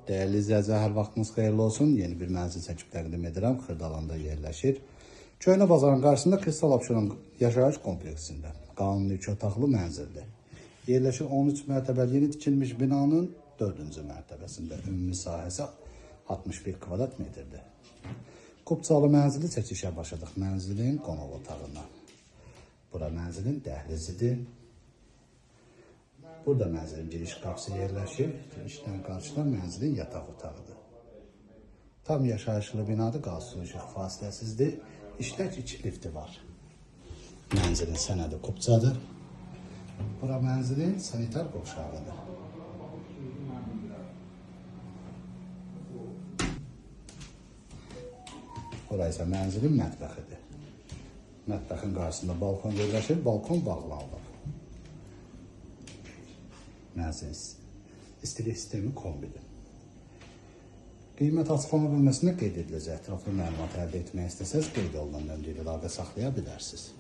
Değerli izləyicilər, hər vaxtınız xeyirli olsun. Yeni bir mənzil çəkib təqdim edirəm. Xırdalanda yerləşir. Köhnə bazarın qarşısında Kristal Abşeron yaşayış kompleksində qanuni 2 otaqlı mənzildir. Yerləşir 13 mərtəbəli yeni tikilmiş binanın 4-cü mərtəbəsində. Ümumi sahəsi 61 kvadrat metrdir. Kubcalı mənzili çəkişə başladıq mənzilin qonaq otağından. Bura mənzilin dəhlizidir. Burada mənzilin giriş qapısı yerləşir. Girişdən qarşıdan mənzilin yataq otağıdır. Tam yaşayışlı binadır, qaz su işıq fasiləsizdir. İşlək 2 lifti var. Mənzilin sənədi kubcadır. Bura mənzilin sanitar qovşağıdır. Bura isə mənzilin mətbəxidir. Mətbəxin qarşısında balkon yerləşir, balkon bağlanılır. Mənzilin istilik sistemi kombidir. Qiymət açıqlama bölməsində qeyd ediləcək. Ətraflı məlumat əldə etmək istəsəz, qeyd olunan nömrə ilə əlaqə saxlaya bilərsiniz.